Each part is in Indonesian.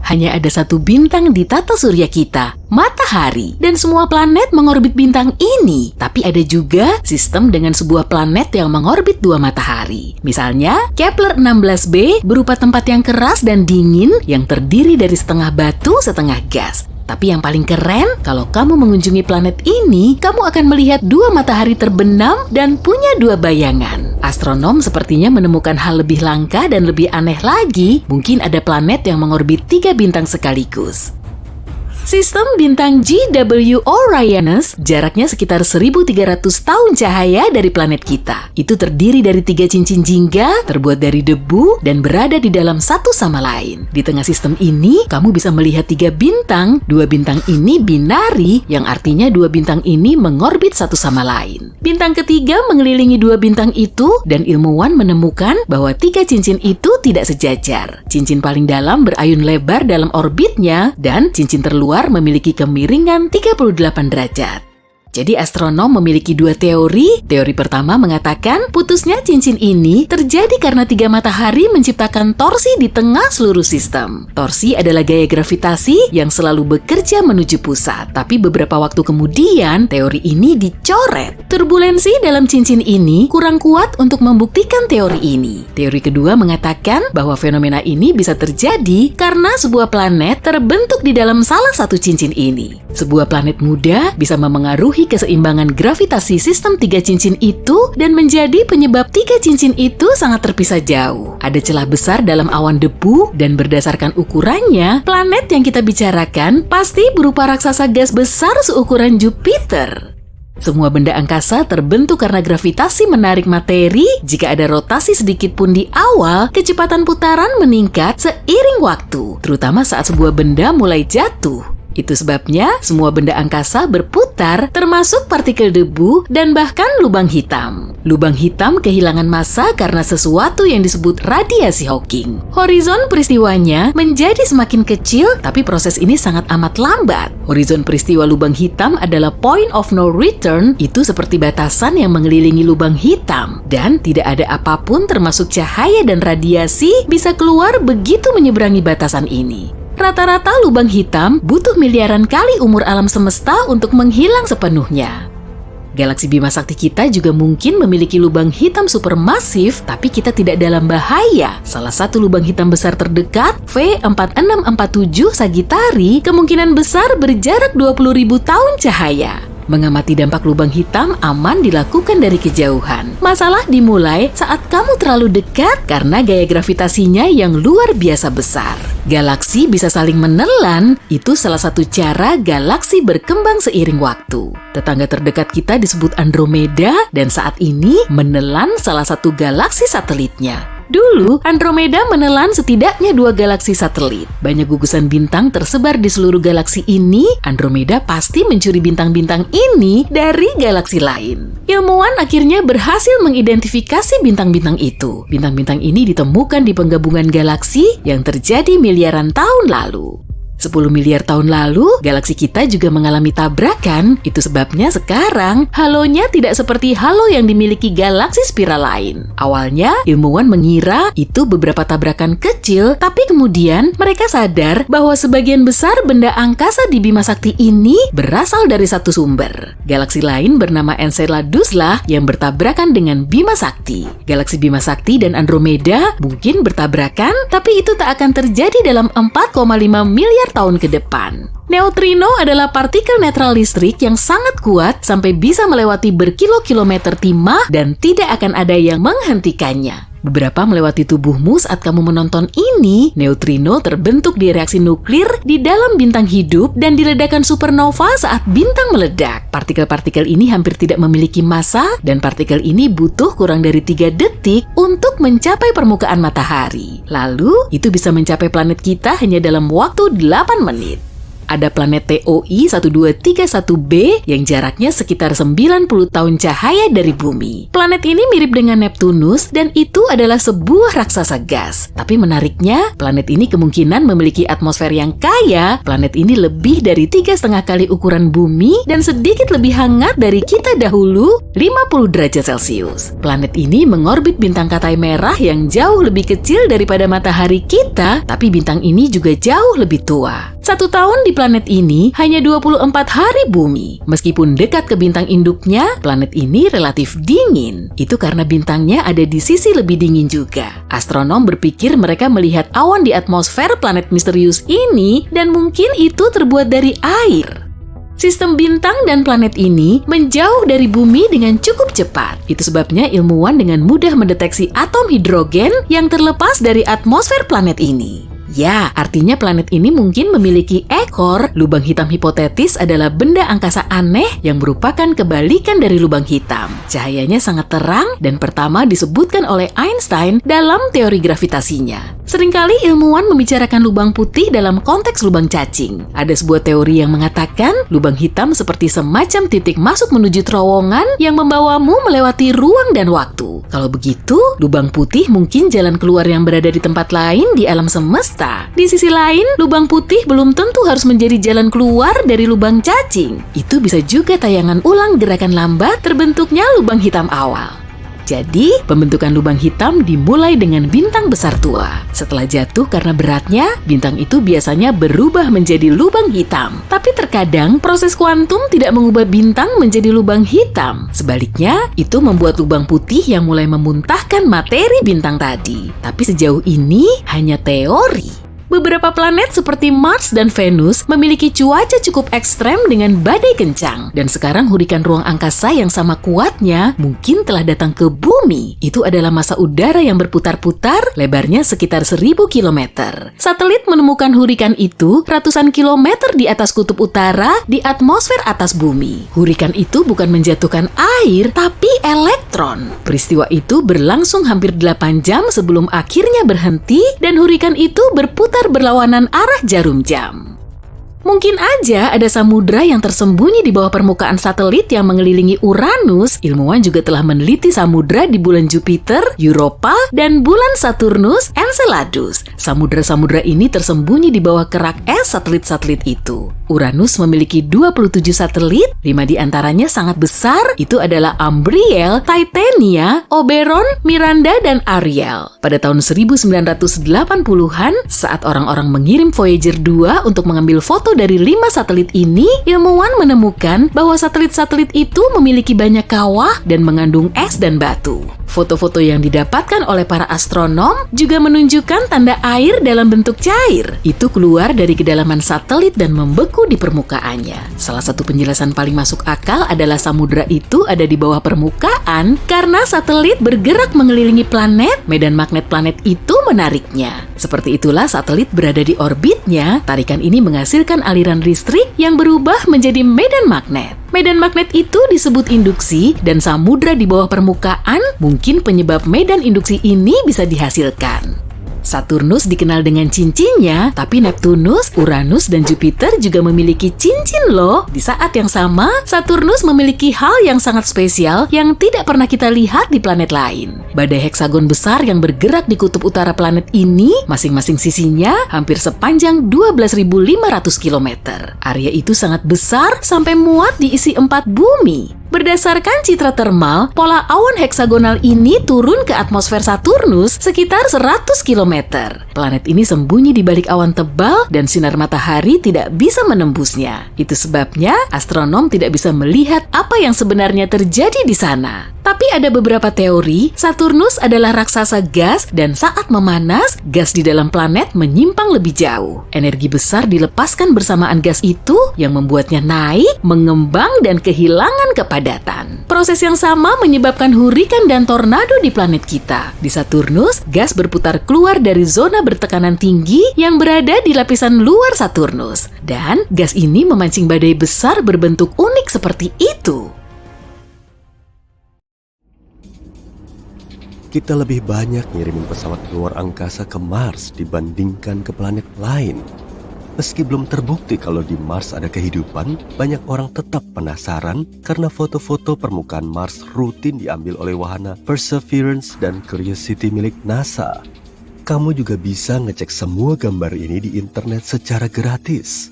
hanya ada satu bintang di tata surya kita, Matahari. Dan semua planet mengorbit bintang ini. Tapi ada juga sistem dengan sebuah planet yang mengorbit dua matahari. Misalnya, Kepler 16b berupa tempat yang keras dan dingin yang terdiri dari setengah batu, setengah gas. Tapi yang paling keren, kalau kamu mengunjungi planet ini, kamu akan melihat dua matahari terbenam dan punya dua bayangan. Astronom sepertinya menemukan hal lebih langka dan lebih aneh lagi. Mungkin ada planet yang mengorbit 3 bintang sekaligus. Sistem bintang JW Orionis jaraknya sekitar 1.300 tahun cahaya dari planet kita. Itu terdiri dari 3 cincin jingga, terbuat dari debu, dan berada di dalam satu sama lain. Di tengah sistem ini, kamu bisa melihat 3 bintang. 2 bintang ini binari, yang artinya 2 bintang ini mengorbit satu sama lain. Bintang ketiga mengelilingi 2 bintang itu, dan ilmuwan menemukan bahwa 3 cincin itu tidak sejajar. Cincin paling dalam berayun lebar dalam orbitnya, dan cincin terluar memiliki kemiringan 38 derajat. Jadi astronom memiliki 2 teori. Teori pertama mengatakan putusnya cincin ini terjadi karena 3 matahari menciptakan torsi di tengah seluruh sistem. Torsi adalah gaya gravitasi yang selalu bekerja menuju pusat. Tapi beberapa waktu kemudian, teori ini dicoret. Turbulensi dalam cincin ini kurang kuat untuk membuktikan teori ini. Teori kedua mengatakan bahwa fenomena ini bisa terjadi karena sebuah planet terbentuk di dalam salah satu cincin ini. Sebuah planet muda bisa memengaruhi keseimbangan gravitasi sistem 3 cincin itu dan menjadi penyebab 3 cincin itu sangat terpisah jauh. Ada celah besar dalam awan debu dan berdasarkan ukurannya, planet yang kita bicarakan pasti berupa raksasa gas besar seukuran Jupiter. Semua benda angkasa terbentuk karena gravitasi menarik materi. Jika ada rotasi sedikit pun di awal, kecepatan putaran meningkat seiring waktu, terutama saat sebuah benda mulai jatuh. Itu sebabnya semua benda angkasa berputar, termasuk partikel debu dan bahkan lubang hitam. Lubang hitam kehilangan massa karena sesuatu yang disebut radiasi Hawking. Horizon peristiwanya menjadi semakin kecil, tapi proses ini sangat amat lambat. Horizon peristiwa lubang hitam adalah point of no return, itu seperti batasan yang mengelilingi lubang hitam. Dan tidak ada apapun termasuk cahaya dan radiasi bisa keluar begitu menyeberangi batasan ini. Rata-rata lubang hitam butuh miliaran kali umur alam semesta untuk menghilang sepenuhnya. Galaksi Bima Sakti kita juga mungkin memiliki lubang hitam supermasif, tapi kita tidak dalam bahaya. Salah satu lubang hitam besar terdekat, V4647 Sagittari, kemungkinan besar berjarak 20.000 tahun cahaya. Mengamati dampak lubang hitam aman dilakukan dari kejauhan. Masalah dimulai saat kamu terlalu dekat karena gaya gravitasinya yang luar biasa besar. Galaksi bisa saling menelan, itu salah satu cara galaksi berkembang seiring waktu. Tetangga terdekat kita disebut Andromeda dan saat ini menelan salah satu galaksi satelitnya. Dulu, Andromeda menelan setidaknya 2 galaksi satelit. Banyak gugusan bintang tersebar di seluruh galaksi ini. Andromeda pasti mencuri bintang-bintang ini dari galaksi lain. Ilmuwan akhirnya berhasil mengidentifikasi bintang-bintang itu. Bintang-bintang ini ditemukan di penggabungan galaksi yang terjadi miliaran tahun lalu. 10 miliar tahun lalu, galaksi kita juga mengalami tabrakan. Itu sebabnya sekarang halonya tidak seperti halo yang dimiliki galaksi spiral lain. Awalnya, ilmuwan mengira itu beberapa tabrakan kecil, tapi kemudian mereka sadar bahwa sebagian besar benda angkasa di Bima Sakti ini berasal dari satu sumber. Galaksi lain bernama Enceladus-lah yang bertabrakan dengan Bima Sakti. Galaksi Bima Sakti dan Andromeda mungkin bertabrakan, tapi itu tak akan terjadi dalam 4,5 miliar tahun ke depan. Neutrino adalah partikel netral listrik yang sangat kuat sampai bisa melewati berkilo-kilometer timah dan tidak akan ada yang menghentikannya. Beberapa melewati tubuhmu saat kamu menonton ini. Neutrino terbentuk di reaksi nuklir di dalam bintang hidup dan di ledakan supernova saat bintang meledak. Partikel-partikel ini hampir tidak memiliki massa dan partikel ini butuh kurang dari 3 detik untuk mencapai permukaan matahari. Lalu, itu bisa mencapai planet kita hanya dalam waktu 8 menit. Ada planet TOI 1231b yang jaraknya sekitar 90 tahun cahaya dari bumi. Planet ini mirip dengan Neptunus dan itu adalah sebuah raksasa gas. Tapi menariknya, planet ini kemungkinan memiliki atmosfer yang kaya. Planet ini lebih dari 3,5 kali ukuran bumi dan sedikit lebih hangat dari kita dahulu, 50 derajat Celcius. Planet ini mengorbit bintang Katai merah yang jauh lebih kecil daripada matahari kita, tapi bintang ini juga jauh lebih tua. 1 tahun di planet ini hanya 24 hari bumi. Meskipun dekat ke bintang induknya, planet ini relatif dingin. Itu karena bintangnya ada di sisi lebih dingin juga. Astronom berpikir mereka melihat awan di atmosfer planet misterius ini dan mungkin itu terbuat dari air. Sistem bintang dan planet ini menjauh dari bumi dengan cukup cepat. Itu sebabnya ilmuwan dengan mudah mendeteksi atom hidrogen yang terlepas dari atmosfer planet ini. Ya, artinya planet ini mungkin memiliki ekor. Lubang hitam hipotetis adalah benda angkasa aneh yang merupakan kebalikan dari lubang hitam. Cahayanya sangat terang dan pertama disebutkan oleh Einstein dalam teori gravitasinya. Seringkali ilmuwan membicarakan lubang putih dalam konteks lubang cacing. Ada sebuah teori yang mengatakan lubang hitam seperti semacam titik masuk menuju terowongan yang membawamu melewati ruang dan waktu. Kalau begitu, lubang putih mungkin jalan keluar yang berada di tempat lain di alam semesta. Di sisi lain, lubang putih belum tentu harus menjadi jalan keluar dari lubang cacing. Itu bisa juga tayangan ulang gerakan lambat terbentuknya lubang hitam awal. Jadi, pembentukan lubang hitam dimulai dengan bintang besar tua. Setelah jatuh karena beratnya, bintang itu biasanya berubah menjadi lubang hitam. Tapi terkadang, proses kuantum tidak mengubah bintang menjadi lubang hitam. Sebaliknya, itu membuat lubang putih yang mulai memuntahkan materi bintang tadi. Tapi sejauh ini, hanya teori. Beberapa planet seperti Mars dan Venus memiliki cuaca cukup ekstrem dengan badai kencang. Dan sekarang hurikan ruang angkasa yang sama kuatnya mungkin telah datang ke bumi. Itu adalah massa udara yang berputar-putar, lebarnya sekitar 1000 km. Satelit menemukan hurikan itu ratusan kilometer di atas kutub utara di atmosfer atas bumi. Hurikan itu bukan menjatuhkan air, tapi elektron. Peristiwa itu berlangsung hampir 8 jam sebelum akhirnya berhenti dan hurikan itu berputar berlawanan arah jarum jam. Mungkin aja ada samudra yang tersembunyi di bawah permukaan satelit yang mengelilingi Uranus. Ilmuwan juga telah meneliti samudra di bulan Jupiter, Europa, dan bulan Saturnus, Enceladus. Samudra-samudra ini tersembunyi di bawah kerak es satelit-satelit itu. Uranus memiliki 27 satelit, 5 diantaranya sangat besar, itu adalah Umbriel, Titania, Oberon, Miranda, dan Ariel. Pada tahun 1980-an, saat orang-orang mengirim Voyager 2 untuk mengambil foto dari 5 satelit ini, ilmuwan menemukan bahwa satelit-satelit itu memiliki banyak kawah dan mengandung es dan batu. Foto-foto yang didapatkan oleh para astronom juga menunjukkan tanda air dalam bentuk cair. Itu keluar dari kedalaman satelit dan membeku di permukaannya. Salah satu penjelasan paling masuk akal adalah samudra itu ada di bawah permukaan karena satelit bergerak mengelilingi planet, medan magnet planet itu menariknya. Seperti itulah satelit berada di orbitnya, tarikan ini menghasilkan aliran listrik yang berubah menjadi medan magnet. Medan magnet itu disebut induksi dan samudra di bawah permukaan mungkin penyebab medan induksi ini bisa dihasilkan. Saturnus dikenal dengan cincinnya, tapi Neptunus, Uranus, dan Jupiter juga memiliki cincin loh. Di saat yang sama, Saturnus memiliki hal yang sangat spesial yang tidak pernah kita lihat di planet lain. Badai heksagon besar yang bergerak di kutub utara planet ini, masing-masing sisinya hampir sepanjang 12.500 km. Area itu sangat besar sampai muat diisi 4 bumi. Berdasarkan citra termal, pola awan heksagonal ini turun ke atmosfer Saturnus sekitar 100 km. Planet ini sembunyi di balik awan tebal dan sinar matahari tidak bisa menembusnya. Itu sebabnya astronom tidak bisa melihat apa yang sebenarnya terjadi di sana. Tapi ada beberapa teori, Saturnus adalah raksasa gas dan saat memanas, gas di dalam planet menyimpang lebih jauh. Energi besar dilepaskan bersamaan gas itu yang membuatnya naik, mengembang, dan kehilangan kepadatan. Proses yang sama menyebabkan hurikan dan tornado di planet kita. Di Saturnus, gas berputar keluar dari zona bertekanan tinggi yang berada di lapisan luar Saturnus. Dan gas ini memancing badai besar berbentuk unik seperti itu. Kita lebih banyak ngirimin pesawat keluar angkasa ke Mars dibandingkan ke planet lain. Meski belum terbukti kalau di Mars ada kehidupan, banyak orang tetap penasaran karena foto-foto permukaan Mars rutin diambil oleh wahana Perseverance dan Curiosity milik NASA. Kamu juga bisa ngecek semua gambar ini di internet secara gratis.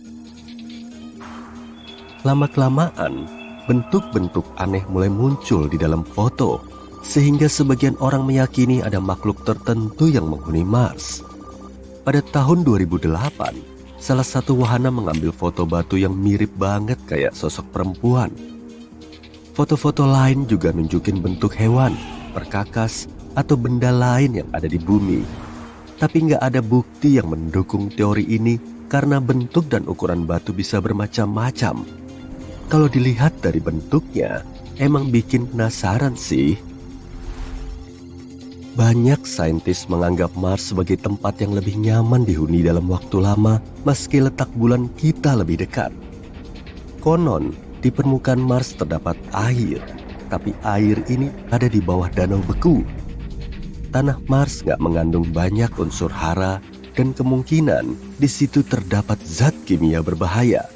Lama-kelamaan, bentuk-bentuk aneh mulai muncul di dalam foto, sehingga sebagian orang meyakini ada makhluk tertentu yang menghuni Mars. Pada tahun 2008, salah satu wahana mengambil foto batu yang mirip banget kayak sosok perempuan. Foto-foto lain juga nunjukin bentuk hewan, perkakas, atau benda lain yang ada di bumi. Tapi nggak ada bukti yang mendukung teori ini karena bentuk dan ukuran batu bisa bermacam-macam. Kalau dilihat dari bentuknya, emang bikin penasaran sih. Banyak saintis menganggap Mars sebagai tempat yang lebih nyaman dihuni dalam waktu lama meski letak bulan kita lebih dekat. Konon, di permukaan Mars terdapat air, tapi air ini ada di bawah danau beku. Tanah Mars nggak mengandung banyak unsur hara dan kemungkinan di situ terdapat zat kimia berbahaya.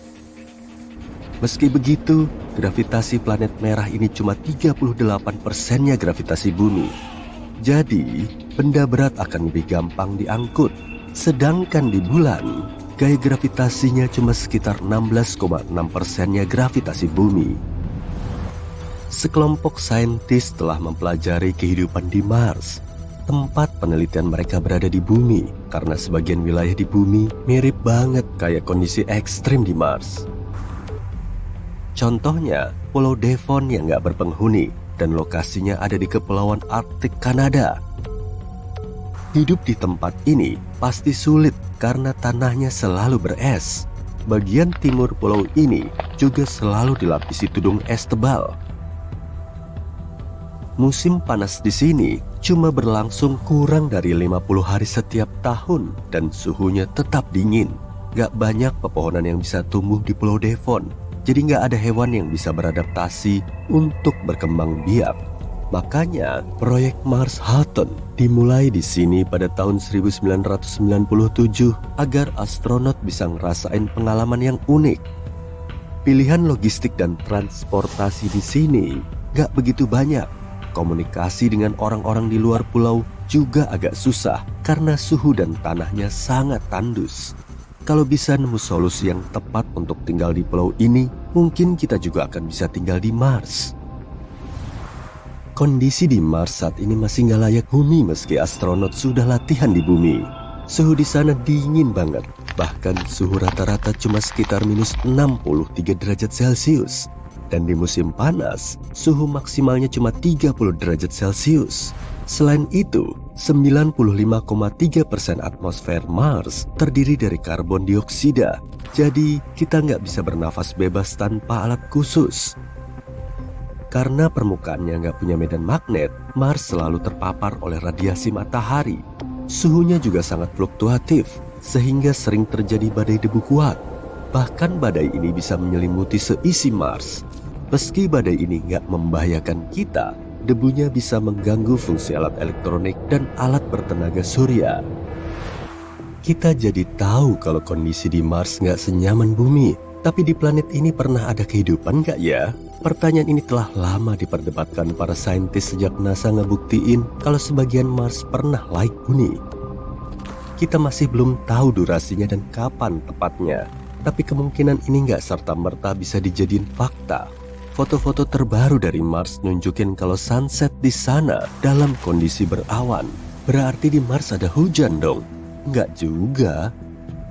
Meski begitu, gravitasi planet merah ini cuma 38%-nya gravitasi bumi. Jadi, benda berat akan lebih gampang diangkut. Sedangkan di bulan, gaya gravitasinya cuma sekitar 16,6%-nya gravitasi bumi. Sekelompok saintis telah mempelajari kehidupan di Mars. Tempat penelitian mereka berada di bumi, karena sebagian wilayah di bumi mirip banget kayak kondisi ekstrim di Mars. Contohnya, Pulau Devon yang nggak berpenghuni, dan lokasinya ada di Kepulauan Arktik Kanada. Hidup di tempat ini pasti sulit karena tanahnya selalu beres. Bagian timur pulau ini juga selalu dilapisi tudung es tebal. Musim panas di sini cuma berlangsung kurang dari 50 hari setiap tahun dan suhunya tetap dingin. Gak banyak pepohonan yang bisa tumbuh di Pulau Devon. Jadi nggak ada hewan yang bisa beradaptasi untuk berkembang biak. Makanya proyek Mars Halton dimulai di sini pada tahun 1997 agar astronot bisa ngerasain pengalaman yang unik. Pilihan logistik dan transportasi di sini nggak begitu banyak. Komunikasi dengan orang-orang di luar pulau juga agak susah karena suhu dan tanahnya sangat tandus. Kalau bisa nemu solusi yang tepat untuk tinggal di pulau ini, mungkin kita juga akan bisa tinggal di Mars. Kondisi di Mars saat ini masih nggak layak huni meski astronot sudah latihan di bumi. Suhu di sana dingin banget, bahkan suhu rata-rata cuma sekitar minus 63 derajat Celcius. Dan di musim panas, suhu maksimalnya cuma 30 derajat Celcius. Selain itu, 95,3% atmosfer Mars terdiri dari karbon dioksida. Jadi, kita nggak bisa bernafas bebas tanpa alat khusus. Karena permukaannya nggak punya medan magnet, Mars selalu terpapar oleh radiasi matahari. Suhunya juga sangat fluktuatif, sehingga sering terjadi badai debu kuat. Bahkan badai ini bisa menyelimuti seisi Mars. Meski badai ini nggak membahayakan kita, debunya bisa mengganggu fungsi alat elektronik dan alat bertenaga surya. Kita jadi tahu kalau kondisi di Mars nggak senyaman bumi. Tapi di planet ini pernah ada kehidupan nggak ya? Pertanyaan ini telah lama diperdebatkan para saintis sejak NASA ngebuktiin kalau sebagian Mars pernah laik huni. Kita masih belum tahu durasinya dan kapan tepatnya. Tapi kemungkinan ini nggak serta-merta bisa dijadiin fakta. Foto-foto terbaru dari Mars nunjukin kalau sunset di sana dalam kondisi berawan. Berarti di Mars ada hujan dong? Nggak juga.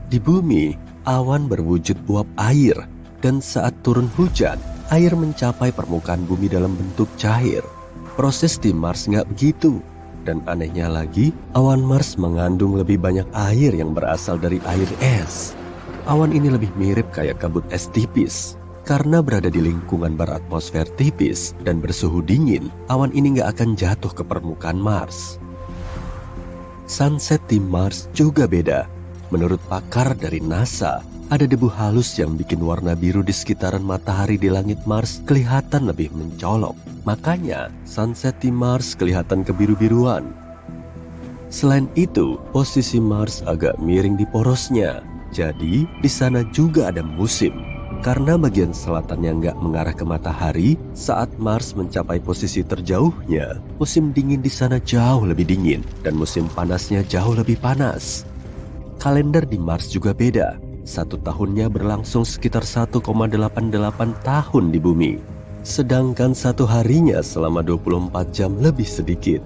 Di bumi, awan berwujud uap air. Dan saat turun hujan, air mencapai permukaan bumi dalam bentuk cair. Proses di Mars nggak begitu. Dan anehnya lagi, awan Mars mengandung lebih banyak air yang berasal dari air es. Awan ini lebih mirip kayak kabut es tipis. Karena berada di lingkungan beratmosfer tipis dan bersuhu dingin, awan ini nggak akan jatuh ke permukaan Mars. Sunset di Mars juga beda. Menurut pakar dari NASA, ada debu halus yang bikin warna biru di sekitaran matahari di langit Mars kelihatan lebih mencolok. Makanya, sunset di Mars kelihatan kebiru-biruan. Selain itu, posisi Mars agak miring di porosnya. Jadi, di sana juga ada musim. Karena bagian selatannya nggak mengarah ke matahari, saat Mars mencapai posisi terjauhnya, musim dingin di sana jauh lebih dingin dan musim panasnya jauh lebih panas. Kalender di Mars juga beda. Satu tahunnya berlangsung sekitar 1,88 tahun di bumi. Sedangkan satu harinya selama 24 jam lebih sedikit.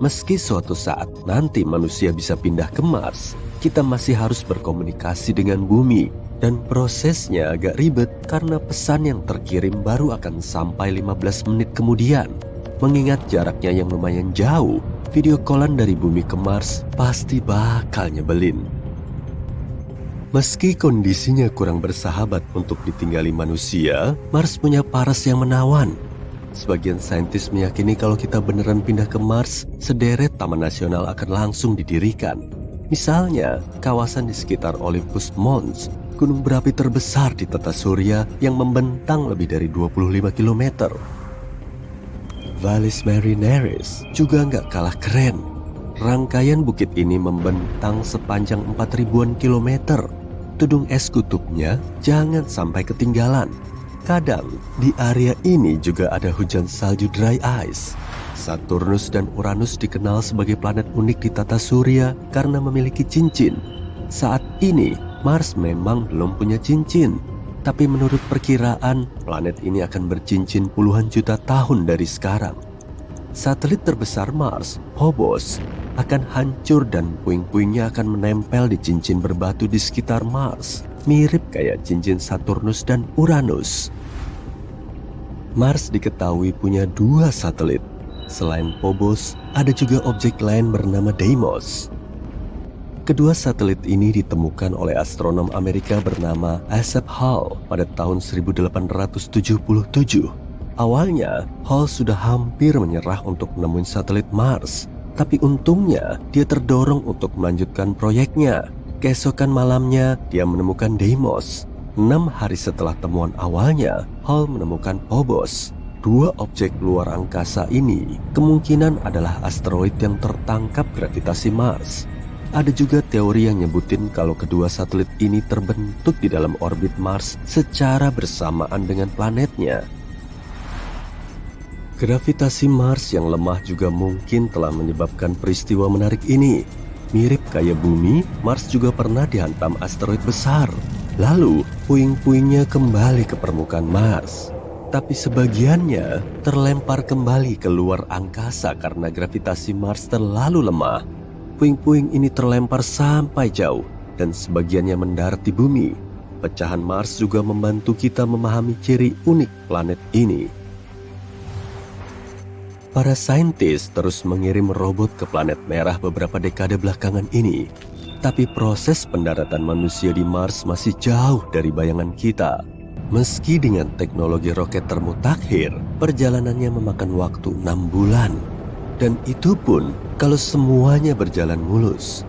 Meski suatu saat nanti manusia bisa pindah ke Mars, kita masih harus berkomunikasi dengan bumi. Dan prosesnya agak ribet karena pesan yang terkirim baru akan sampai 15 menit kemudian. Mengingat jaraknya yang lumayan jauh, video callan dari bumi ke Mars pasti bakal nyebelin. Meski kondisinya kurang bersahabat untuk ditinggali manusia, Mars punya paras yang menawan. Sebagian saintis meyakini kalau kita beneran pindah ke Mars, sederet taman nasional akan langsung didirikan. Misalnya, kawasan di sekitar Olympus Mons, gunung berapi terbesar di tata surya yang membentang lebih dari 25 km. Valles Marineris juga nggak kalah keren. Rangkaian bukit ini membentang sepanjang 4.000-an kilometer. Tudung es kutubnya jangan sampai ketinggalan. Kadang, di area ini juga ada hujan salju dry ice. Saturnus dan Uranus dikenal sebagai planet unik di tata surya karena memiliki cincin. Saat ini, Mars memang belum punya cincin. Tapi menurut perkiraan, planet ini akan bercincin puluhan juta tahun dari sekarang. Satelit terbesar Mars, Phobos, akan hancur dan puing-puingnya akan menempel di cincin berbatu di sekitar Mars. Mirip kayak cincin Saturnus dan Uranus. Mars diketahui punya 2 satelit. Selain Phobos, ada juga objek lain bernama Deimos. Kedua satelit ini ditemukan oleh astronom Amerika bernama Asaph Hall pada tahun 1877. Awalnya, Hall sudah hampir menyerah untuk menemuin satelit Mars. Tapi untungnya, dia terdorong untuk melanjutkan proyeknya. Keesokan malamnya, dia menemukan Deimos. 6 hari setelah temuan awalnya, Hall menemukan Phobos. 2 objek luar angkasa ini kemungkinan adalah asteroid yang tertangkap gravitasi Mars. Ada juga teori yang nyebutin kalau kedua satelit ini terbentuk di dalam orbit Mars secara bersamaan dengan planetnya. Gravitasi Mars yang lemah juga mungkin telah menyebabkan peristiwa menarik ini. Mirip kayak bumi, Mars juga pernah dihantam asteroid besar. Lalu, puing-puingnya kembali ke permukaan Mars. Tapi sebagiannya terlempar kembali ke luar angkasa karena gravitasi Mars terlalu lemah. Puing-puing ini terlempar sampai jauh dan sebagiannya mendarat di bumi. Pecahan Mars juga membantu kita memahami ciri unik planet ini. Para saintis terus mengirim robot ke planet merah beberapa dekade belakangan ini. Tapi proses pendaratan manusia di Mars masih jauh dari bayangan kita. Meski dengan teknologi roket termutakhir, perjalanannya memakan waktu 6 bulan. Dan itu pun kalau semuanya berjalan mulus.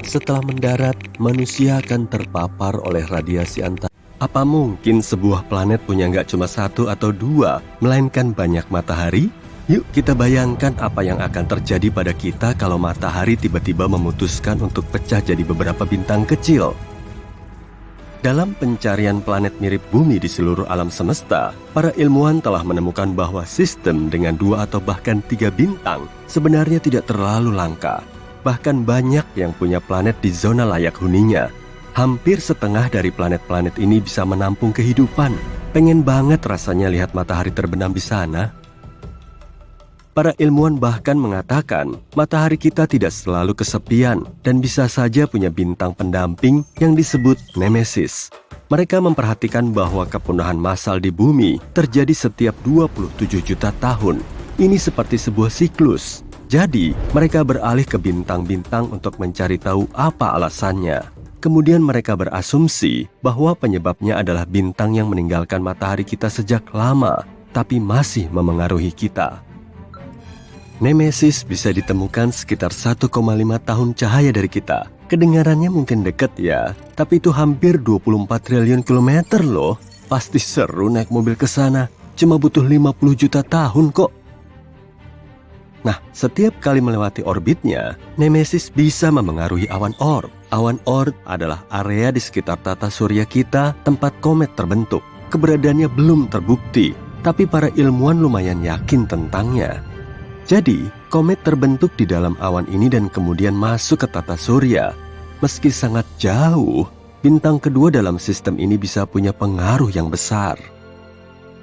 Setelah mendarat, manusia akan terpapar oleh radiasi antara. Apa mungkin sebuah planet punya nggak cuma 1 atau 2, melainkan banyak matahari? Yuk kita bayangkan apa yang akan terjadi pada kita kalau matahari tiba-tiba memutuskan untuk pecah jadi beberapa bintang kecil. Dalam pencarian planet mirip bumi di seluruh alam semesta, para ilmuwan telah menemukan bahwa sistem dengan 2 atau bahkan 3 bintang sebenarnya tidak terlalu langka. Bahkan banyak yang punya planet di zona layak huninya. Hampir setengah dari planet-planet ini bisa menampung kehidupan. Pengen banget rasanya lihat matahari terbenam di sana. Para ilmuwan bahkan mengatakan matahari kita tidak selalu kesepian dan bisa saja punya bintang pendamping yang disebut Nemesis. Mereka memperhatikan bahwa kepunahan massal di bumi terjadi setiap 27 juta tahun. Ini seperti sebuah siklus. Jadi, mereka beralih ke bintang-bintang untuk mencari tahu apa alasannya. Kemudian mereka berasumsi bahwa penyebabnya adalah bintang yang meninggalkan matahari kita sejak lama, tapi masih memengaruhi kita. Nemesis bisa ditemukan sekitar 1,5 tahun cahaya dari kita. Kedengarannya mungkin dekat ya, tapi itu hampir 24 triliun kilometer loh. Pasti seru naik mobil ke sana. Cuma butuh 50 juta tahun kok. Nah, setiap kali melewati orbitnya, Nemesis bisa memengaruhi awan Oort. Awan Oort adalah area di sekitar tata surya kita tempat komet terbentuk. Keberadaannya belum terbukti, tapi para ilmuwan lumayan yakin tentangnya. Jadi, komet terbentuk di dalam awan ini dan kemudian masuk ke tata surya. Meski sangat jauh, bintang kedua dalam sistem ini bisa punya pengaruh yang besar.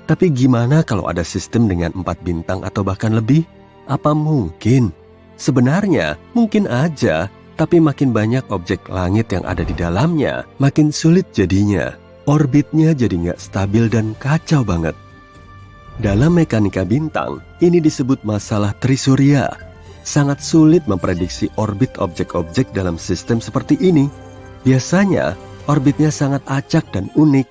Tapi gimana kalau ada sistem dengan 4 bintang atau bahkan lebih? Apa mungkin? Sebenarnya mungkin aja, tapi makin banyak objek langit yang ada di dalamnya, makin sulit jadinya. Orbitnya jadi nggak stabil dan kacau banget. Dalam mekanika bintang, ini disebut masalah trisurya. Sangat sulit memprediksi orbit objek-objek dalam sistem seperti ini. Biasanya, orbitnya sangat acak dan unik.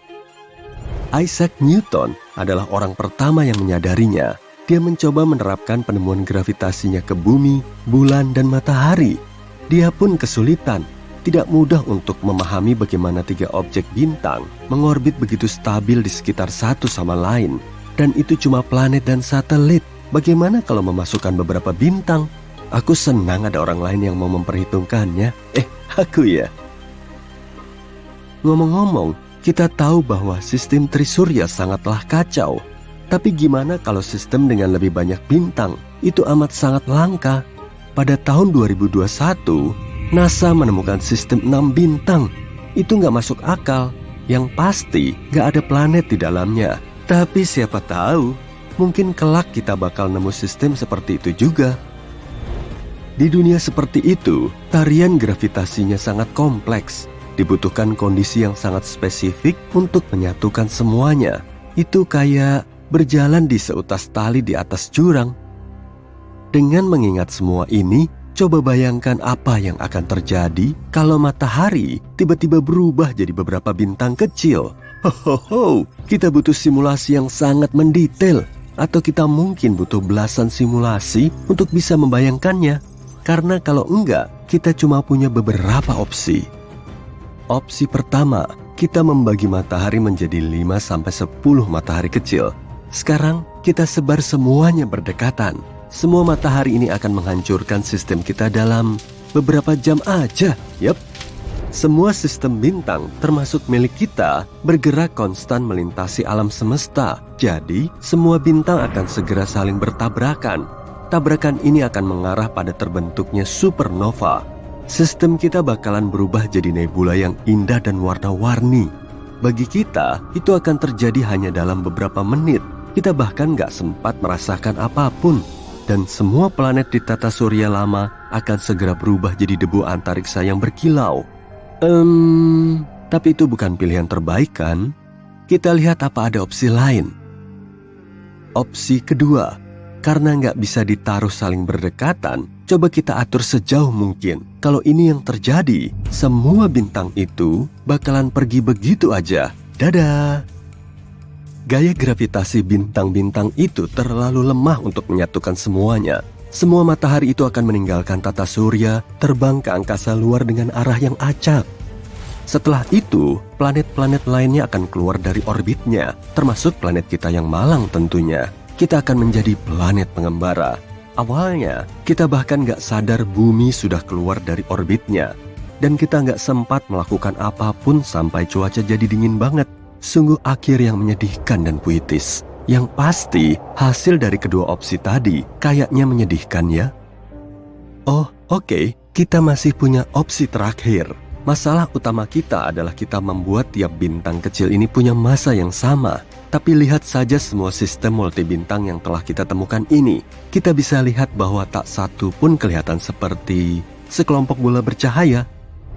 Isaac Newton adalah orang pertama yang menyadarinya. Dia mencoba menerapkan penemuan gravitasinya ke bumi, bulan, dan matahari. Dia pun kesulitan. Tidak mudah untuk memahami bagaimana 3 objek bintang mengorbit begitu stabil di sekitar satu sama lain. Dan itu cuma planet dan satelit. Bagaimana kalau memasukkan beberapa bintang? Aku senang ada orang lain yang mau memperhitungkannya. Aku ya. Ngomong-ngomong, kita tahu bahwa sistem trisurya sangatlah kacau. Tapi gimana kalau sistem dengan lebih banyak bintang? Itu amat sangat langka. Pada tahun 2021, NASA menemukan sistem 6 bintang. Itu nggak masuk akal. Yang pasti nggak ada planet di dalamnya. Tapi siapa tahu, mungkin kelak kita bakal nemu sistem seperti itu juga. Di dunia seperti itu, tarian gravitasinya sangat kompleks. Dibutuhkan kondisi yang sangat spesifik untuk menyatukan semuanya. Itu kayak berjalan di seutas tali di atas jurang. Dengan mengingat semua ini, coba bayangkan apa yang akan terjadi kalau matahari tiba-tiba berubah jadi beberapa bintang kecil. Kita butuh simulasi yang sangat mendetail, atau kita mungkin butuh belasan simulasi untuk bisa membayangkannya. Karena kalau enggak, kita cuma punya beberapa opsi. Opsi pertama, kita membagi matahari menjadi 5-10 matahari kecil. Sekarang kita sebar semuanya berdekatan. Semua matahari ini akan menghancurkan sistem kita dalam beberapa jam aja. Yap. Semua sistem bintang termasuk milik kita bergerak konstan melintasi alam semesta. Jadi semua bintang akan segera saling bertabrakan. Tabrakan ini akan mengarah pada terbentuknya supernova. Sistem kita bakalan berubah jadi nebula yang indah dan warna-warni. Bagi kita, itu akan terjadi hanya dalam beberapa menit. Kita bahkan gak sempat merasakan apapun. Dan semua planet di tata surya lama akan segera berubah jadi debu antariksa yang berkilau. Tapi itu bukan pilihan terbaik kan? Kita lihat apa ada opsi lain. Opsi kedua, karena gak bisa ditaruh saling berdekatan, coba kita atur sejauh mungkin. Kalau ini yang terjadi, semua bintang itu bakalan pergi begitu aja. Dadah! Gaya gravitasi bintang-bintang itu terlalu lemah untuk menyatukan semuanya. Semua matahari itu akan meninggalkan tata surya, terbang ke angkasa luar dengan arah yang acak. Setelah itu, planet-planet lainnya akan keluar dari orbitnya, termasuk planet kita yang malang tentunya. Kita akan menjadi planet pengembara. Awalnya, kita bahkan gak sadar bumi sudah keluar dari orbitnya. Dan kita gak sempat melakukan apapun sampai cuaca jadi dingin banget. Sungguh akhir yang menyedihkan dan puitis. Yang pasti, hasil dari kedua opsi tadi kayaknya menyedihkan ya. Oh, oke, kita masih punya opsi terakhir. Masalah utama kita adalah kita membuat tiap bintang kecil ini punya massa yang sama. Tapi lihat saja semua sistem multibintang yang telah kita temukan ini. Kita bisa lihat bahwa tak satu pun kelihatan seperti sekelompok bola bercahaya.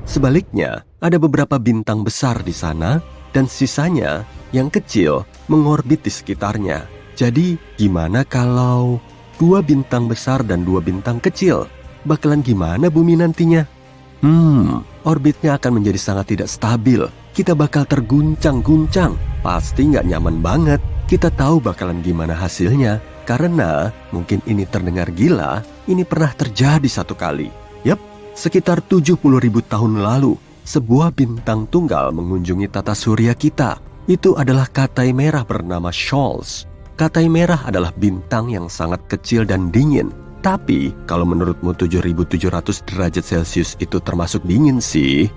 Sebaliknya, ada beberapa bintang besar di sana, dan sisanya yang kecil mengorbit di sekitarnya. Jadi, gimana kalau 2 bintang besar dan 2 bintang kecil? Bakalan gimana bumi nantinya? Orbitnya akan menjadi sangat tidak stabil. Kita bakal terguncang-guncang. Pasti nggak nyaman banget. Kita tahu bakalan gimana hasilnya. Karena mungkin ini terdengar gila, ini pernah terjadi satu kali. Yap, sekitar 70.000 tahun lalu, sebuah bintang tunggal mengunjungi tata surya kita. Itu adalah Katai Merah bernama Scholz. Katai Merah adalah bintang yang sangat kecil dan dingin. Tapi kalau menurutmu 7.700 derajat Celcius itu termasuk dingin sih.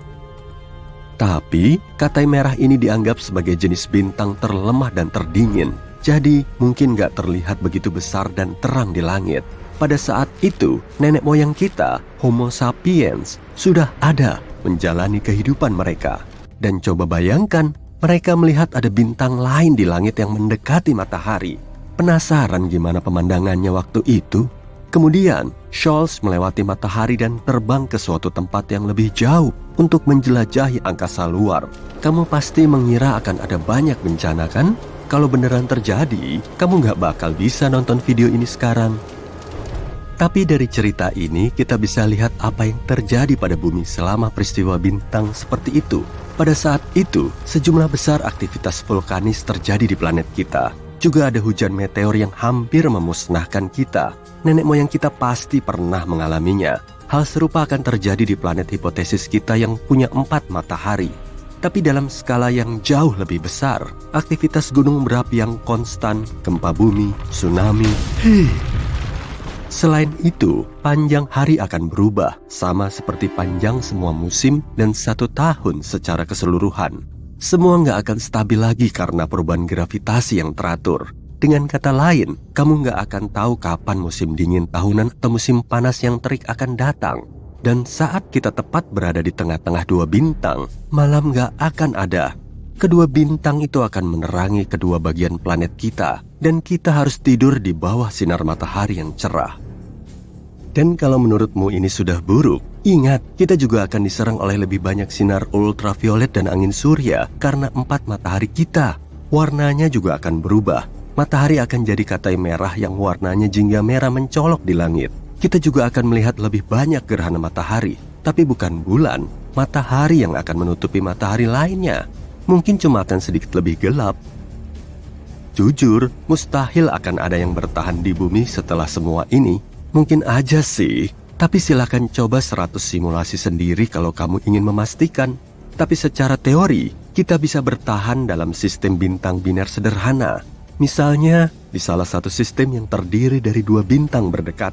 Tapi katai merah ini dianggap sebagai jenis bintang terlemah dan terdingin. Jadi mungkin gak terlihat begitu besar dan terang di langit. Pada saat itu, nenek moyang kita, Homo sapiens, sudah ada menjalani kehidupan mereka. Dan coba bayangkan, mereka melihat ada bintang lain di langit yang mendekati matahari. Penasaran gimana pemandangannya waktu itu? Kemudian, Scholz melewati matahari dan terbang ke suatu tempat yang lebih jauh untuk menjelajahi angkasa luar. Kamu pasti mengira akan ada banyak bencana kan? Kalau beneran terjadi, kamu gak bakal bisa nonton video ini sekarang. Tapi dari cerita ini, kita bisa lihat apa yang terjadi pada bumi selama peristiwa bintang seperti itu. Pada saat itu, sejumlah besar aktivitas vulkanis terjadi di planet kita. Juga ada hujan meteor yang hampir memusnahkan kita. Nenek moyang kita pasti pernah mengalaminya. Hal serupa akan terjadi di planet hipotesis kita yang punya 4 matahari. Tapi dalam skala yang jauh lebih besar, aktivitas gunung berapi yang konstan, gempa bumi, tsunami. Selain itu, panjang hari akan berubah, sama seperti panjang semua musim dan 1 tahun secara keseluruhan. Semua nggak akan stabil lagi karena perubahan gravitasi yang teratur. Dengan kata lain, kamu nggak akan tahu kapan musim dingin tahunan atau musim panas yang terik akan datang. Dan saat kita tepat berada di tengah-tengah 2 bintang, malam nggak akan ada. Kedua bintang itu akan menerangi kedua bagian planet kita, dan kita harus tidur di bawah sinar matahari yang cerah. Dan kalau menurutmu ini sudah buruk, ingat, kita juga akan diserang oleh lebih banyak sinar ultraviolet dan angin surya karena 4 matahari kita. Warnanya juga akan berubah. Matahari akan jadi katai merah yang warnanya jingga merah mencolok di langit. Kita juga akan melihat lebih banyak gerhana matahari, tapi bukan bulan, matahari yang akan menutupi matahari lainnya. Mungkin cuma akan sedikit lebih gelap. Jujur, mustahil akan ada yang bertahan di bumi setelah semua ini. Mungkin aja sih, tapi silakan coba 100 simulasi sendiri kalau kamu ingin memastikan. Tapi secara teori, kita bisa bertahan dalam sistem bintang biner sederhana. Misalnya, di salah satu sistem yang terdiri dari 2 bintang berdekatan.